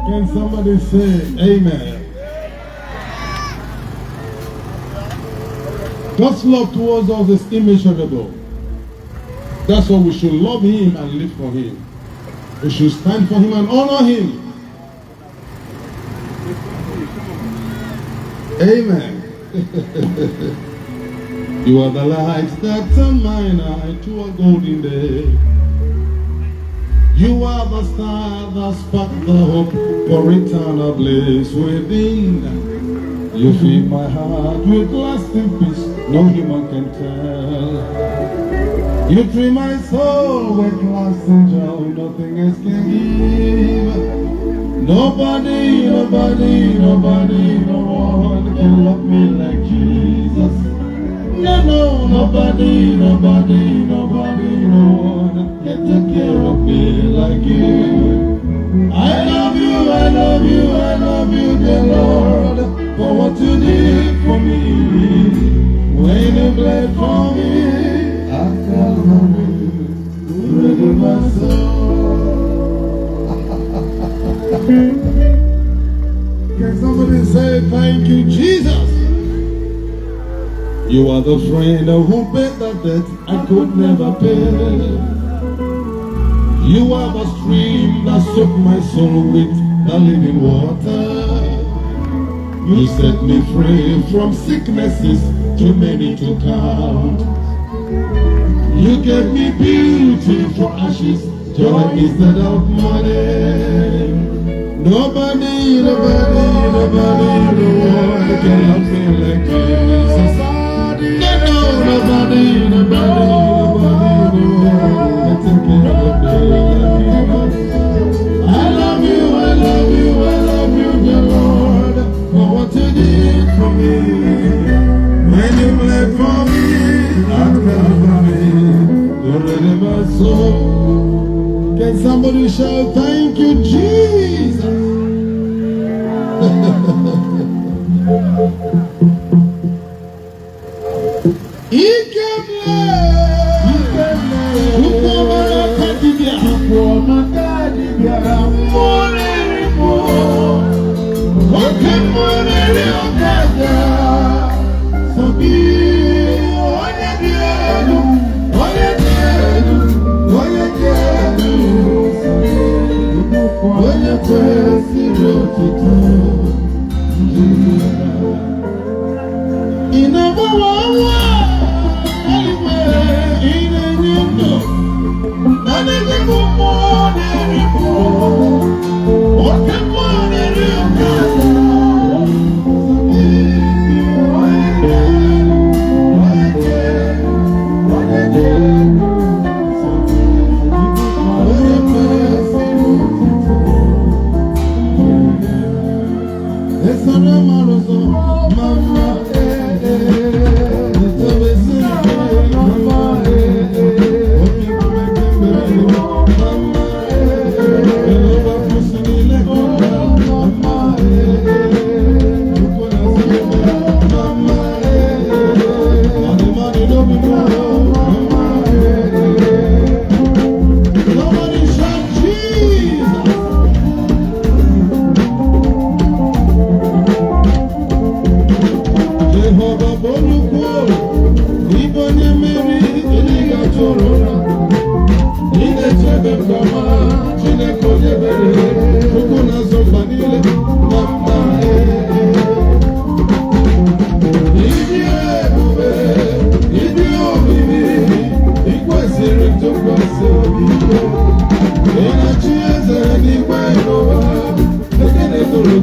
Can somebody say amen? God's love towards us is immeasurable. That's why we should love him and live for him. We should stand for him and honor him. Amen. You are the light that turn mine eye to a golden day. You are the star that spark the hope for eternal bliss within. You feed my heart with lasting peace, no human can tell. You treat my soul with lasting joy, nothing else can give. Nobody, nobody, nobody, no one can love me like Jesus. No, no, nobody, nobody, nobody, no one can take care of me like you. I love you, I love you, I love you, dear Lord, for what you did for me. When you bled for me, I Calvary, you redeemed my soul. Can somebody say thank you, Jesus? You are the friend who paid the debt I could never pay. You are the stream that soaked my soul with the living water. You set me free from sicknesses too many to count. You gave me beauty for ashes, joy instead of money. Nobody, nobody, nobody, no one can love me like Jesus. Nobody, nobody, nobody, no one can take care of me like you. I love you, I love you, I love you, dear Lord, for what you did for me. When you bled for me, at Calvary, you redeemed my soul. Can somebody shout, thank you, Jesus?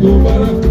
Go back,